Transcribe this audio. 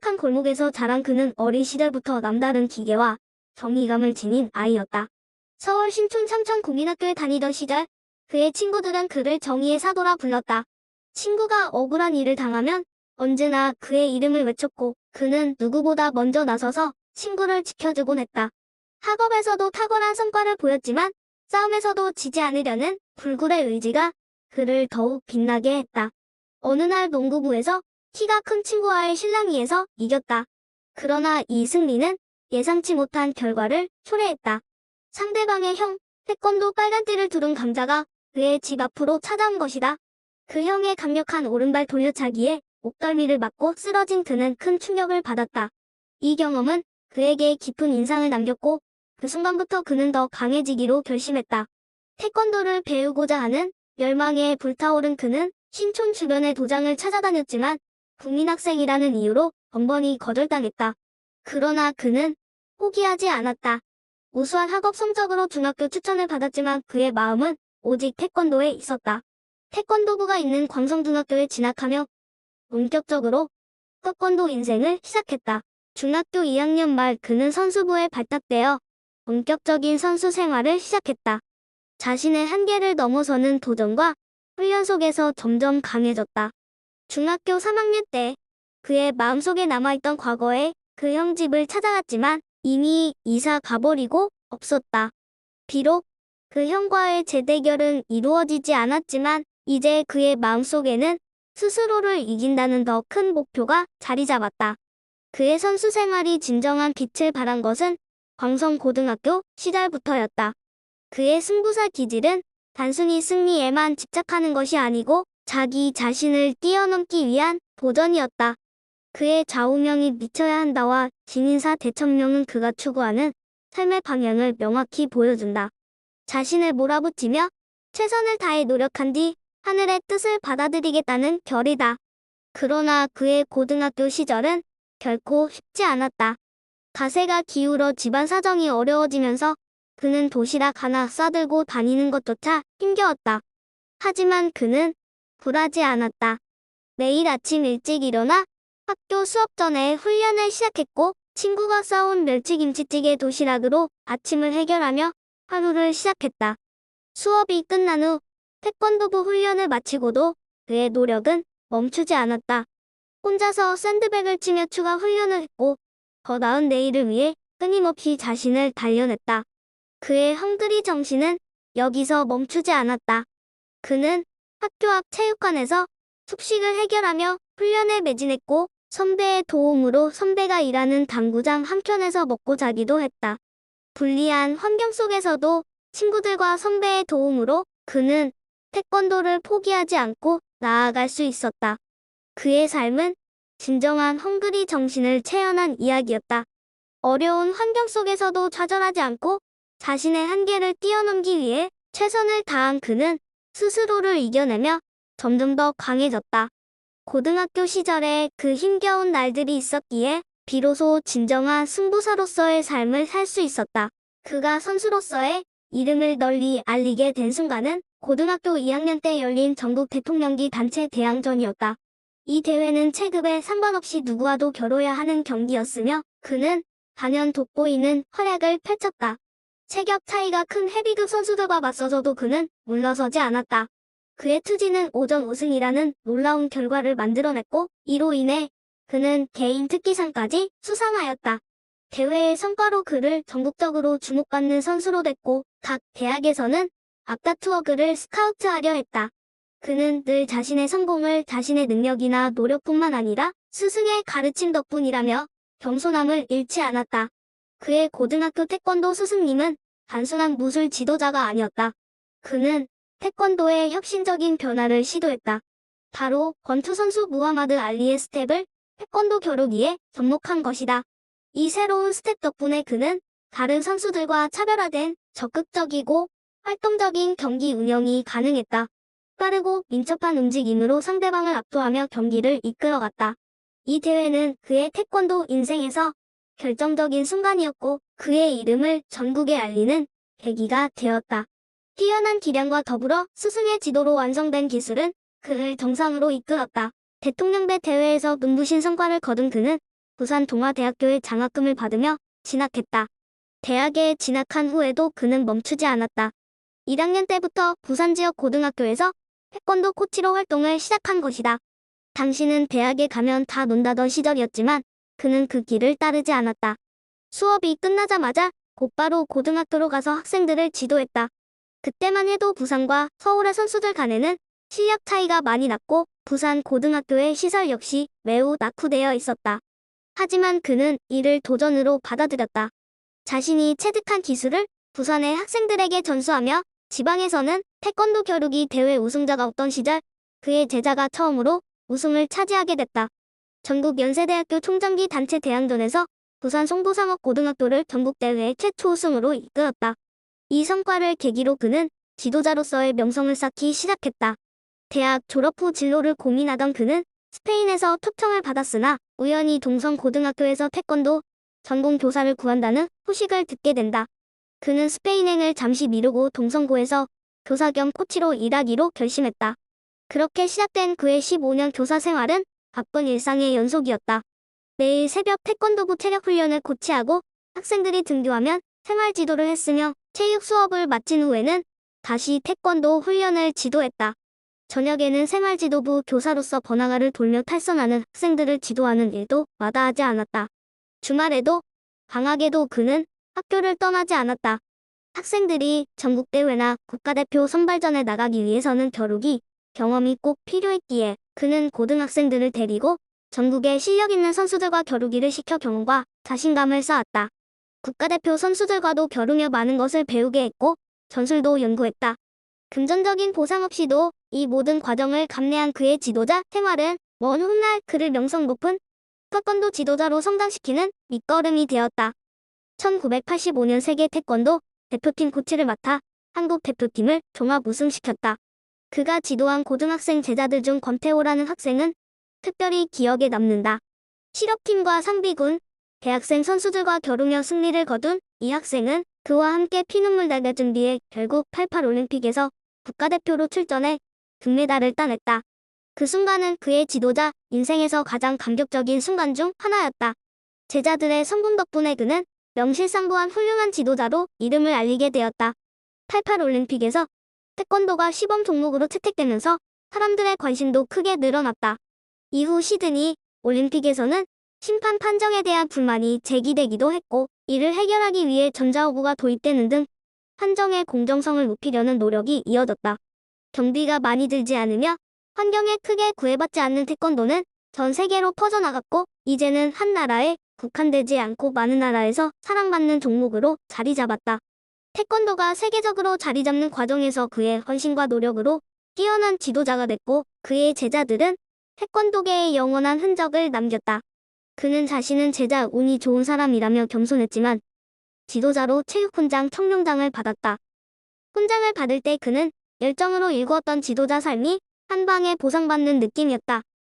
척박한 골목에서 자란 그는 어린 시절부터 남다른 기계와 정의감을 지닌 아이였다. 서울 신촌 삼천국민학교에 다니던 시절 그의 친구들은 그를 정의의 사도라 불렀다. 친구가 억울한 일을 당하면 언제나 그의 이름을 외쳤고 그는 누구보다 먼저 나서서 친구를 지켜주곤 했다. 학업에서도 탁월한 성과를 보였지만 싸움에서도 지지 않으려는 불굴의 의지가 그를 더욱 빛나게 했다. 어느 날 농구부에서 키가 큰 친구와의 실랑이에서 이겼다. 그러나 이 승리는 예상치 못한 결과를 초래했다. 상대방의 형, 태권도 빨간띠를 두른 강자가 그의 집 앞으로 찾아온 것이다. 그 형의 강력한 오른발 돌려차기에 목덜미를 맞고 쓰러진 그는 큰 충격을 받았다. 이 경험은 그에게 깊은 인상을 남겼고 그 순간부터 그는 더 강해지기로 결심했다. 태권도를 배우고자 하는 열망에 불타오른 그는 신촌 주변의 도장을 찾아다녔지만 국민학생이라는 이유로 번번이 거절당했다. 그러나 그는 포기하지 않았다. 우수한 학업 성적으로 중학교 추천을 받았지만 그의 마음은 오직 태권도에 있었다. 태권도부가 있는 광성중학교에 진학하며 본격적으로 태권도 인생을 시작했다. 중학교 2학년 말 그는 선수부에 발탁되어 본격적인 선수 생활을 시작했다. 자신의 한계를 넘어서는 도전과 훈련 속에서 점점 강해졌다. 중학교 3학년 때 그의 마음속에 남아있던 과거의 그 형 집을 찾아갔지만 이미 이사 가버리고 없었다. 비록 그 형과의 재대결은 이루어지지 않았지만 이제 그의 마음속에는 스스로를 이긴다는 더 큰 목표가 자리 잡았다. 그의 선수 생활이 진정한 빛을 발한 것은 광성고등학교 시절부터였다. 그의 승부사 기질은 단순히 승리에만 집착하는 것이 아니고 자기 자신을 뛰어넘기 위한 도전이었다. 그의 좌우명이 미쳐야 한다와 진인사 대천명은 그가 추구하는 삶의 방향을 명확히 보여준다. 자신을 몰아붙이며 최선을 다해 노력한 뒤 하늘의 뜻을 받아들이겠다는 결이다. 그러나 그의 고등학교 시절은 결코 쉽지 않았다. 가세가 기울어 집안 사정이 어려워지면서 그는 도시락 하나 싸들고 다니는 것조차 힘겨웠다. 하지만 그는 굴하지 않았다. 매일 아침 일찍 일어나 학교 수업 전에 훈련을 시작했고 친구가 싸온 멸치김치찌개 도시락으로 아침을 해결하며 하루를 시작했다. 수업이 끝난 후 태권도부 훈련을 마치고도 그의 노력은 멈추지 않았다. 혼자서 샌드백을 치며 추가 훈련을 했고 더 나은 내일을 위해 끊임없이 자신을 단련했다. 그의 헝그리 정신은 여기서 멈추지 않았다. 그는 학교 앞 체육관에서 숙식을 해결하며 훈련에 매진했고 선배의 도움으로 선배가 일하는 당구장 한켠에서 먹고 자기도 했다. 불리한 환경 속에서도 친구들과 선배의 도움으로 그는 태권도를 포기하지 않고 나아갈 수 있었다. 그의 삶은 진정한 헝그리 정신을 체현한 이야기였다. 어려운 환경 속에서도 좌절하지 않고 자신의 한계를 뛰어넘기 위해 최선을 다한 그는 스스로를 이겨내며 점점 더 강해졌다. 고등학교 시절에 그 힘겨운 날들이 있었기에 비로소 진정한 승부사로서의 삶을 살 수 있었다. 그가 선수로서의 이름을 널리 알리게 된 순간은 고등학교 2학년 때 열린 전국 대통령기 단체 대항전이었다. 이 대회는 체급에 상관없이 누구와도 겨뤄야 하는 경기였으며 그는 단연 돋보이는 활약을 펼쳤다. 체격 차이가 큰 헤비급 선수들과 맞서서도 그는 물러서지 않았다. 그의 투지는 오전 우승이라는 놀라운 결과를 만들어냈고 이로 인해 그는 개인 특기상까지 수상하였다. 대회의 성과로 그를 전국적으로 주목받는 선수로 됐고 각 대학에서는 앞다투어 그를 스카우트하려 했다. 그는 늘 자신의 성공을 자신의 능력이나 노력뿐만 아니라 스승의 가르침 덕분이라며 겸손함을 잃지 않았다. 그의 고등학교 태권도 스승님은 단순한 무술 지도자가 아니었다. 그는 태권도의 혁신적인 변화를 시도했다. 바로 권투 선수 무하마드 알리의 스텝을 태권도 겨루기에 접목한 것이다. 이 새로운 스텝 덕분에 그는 다른 선수들과 차별화된 적극적이고 활동적인 경기 운영이 가능했다. 빠르고 민첩한 움직임으로 상대방을 압도하며 경기를 이끌어갔다. 이 대회는 그의 태권도 인생에서 결정적인 순간이었고 그의 이름을 전국에 알리는 계기가 되었다. 뛰어난 기량과 더불어 스승의 지도로 완성된 기술은 그를 정상으로 이끌었다. 대통령대 대회에서 눈부신 성과를 거둔 그는 부산동아대학교의 장학금을 받으며 진학했다. 대학에 진학한 후에도 그는 멈추지 않았다. 1학년 때부터 부산 지역 고등학교에서 태권도 코치로 활동을 시작한 것이다. 당시는 대학에 가면 다 논다던 시절이었지만 그는 그 길을 따르지 않았다. 수업이 끝나자마자 곧바로 고등학교로 가서 학생들을 지도했다. 그때만 해도 부산과 서울의 선수들 간에는 실력 차이가 많이 났고 부산 고등학교의 시설 역시 매우 낙후되어 있었다. 하지만 그는 이를 도전으로 받아들였다. 자신이 체득한 기술을 부산의 학생들에게 전수하며 지방에서는 태권도 겨루기 대회 우승자가 없던 시절 그의 제자가 처음으로 우승을 차지하게 됐다. 전국 연세대학교 총장기 단체 대항전에서 부산 송도상업고등학교를 전국대회 최초 우승으로 이끌었다. 이 성과를 계기로 그는 지도자로서의 명성을 쌓기 시작했다. 대학 졸업 후 진로를 고민하던 그는 스페인에서 초청을 받았으나 우연히 동성고등학교에서 태권도 전공 교사를 구한다는 소식을 듣게 된다. 그는 스페인행을 잠시 미루고 동성고에서 교사 겸 코치로 일하기로 결심했다. 그렇게 시작된 그의 15년 교사 생활은 바쁜 일상의 연속이었다. 매일 새벽 태권도부 체력 훈련을 코치하고 학생들이 등교하면 생활 지도를 했으며 체육 수업을 마친 후에는 다시 태권도 훈련을 지도했다. 저녁에는 생활지도부 교사로서 번화가를 돌며 탈선하는 학생들을 지도하는 일도 마다하지 않았다. 주말에도 방학에도 그는 학교를 떠나지 않았다. 학생들이 전국대회나 국가대표 선발전에 나가기 위해서는 겨루기 경험이 꼭 필요했기에 그는 고등학생들을 데리고 전국의 실력 있는 선수들과 겨루기를 시켜 경험과 자신감을 쌓았다. 국가대표 선수들과도 겨루며 많은 것을 배우게 했고 전술도 연구했다. 금전적인 보상 없이도 이 모든 과정을 감내한 그의 지도자 생활은 먼 훗날 그를 명성 높은 태권도 지도자로 성장시키는 밑거름이 되었다. 1985년 세계 태권도 대표팀 코치를 맡아 한국 대표팀을 종합 우승시켰다. 그가 지도한 고등학생 제자들 중 권태호라는 학생은 특별히 기억에 남는다. 실업팀과 상비군, 대학생 선수들과 겨루며 승리를 거둔 이 학생은 그와 함께 피눈물 달걀 준비해 결국 88 올림픽에서 국가대표로 출전해 금메달을 따냈다. 그 순간은 그의 지도자 인생에서 가장 감격적인 순간 중 하나였다. 제자들의 성공 덕분에 그는 명실상부한 훌륭한 지도자로 이름을 알리게 되었다. 88 올림픽에서 태권도가 시범 종목으로 채택되면서 사람들의 관심도 크게 늘어났다. 이후 시드니 올림픽에서는 심판 판정에 대한 불만이 제기되기도 했고 이를 해결하기 위해 전자호구가 도입되는 등 판정의 공정성을 높이려는 노력이 이어졌다. 경비가 많이 들지 않으며 환경에 크게 구애받지 않는 태권도는 전 세계로 퍼져나갔고 이제는 한 나라에 국한되지 않고 많은 나라에서 사랑받는 종목으로 자리 잡았다. 태권도가 세계적으로 자리 잡는 과정에서 그의 헌신과 노력으로 뛰어난 지도자가 됐고 그의 제자들은 태권도계에 영원한 흔적을 남겼다. 그는 자신은 제자 운이 좋은 사람이라며 겸손했지만 지도자로 체육훈장 청룡장을 받았다. 훈장을 받을 때 그는 열정으로 일구었던 지도자 삶이 한 방에 보상받는 느낌이었다.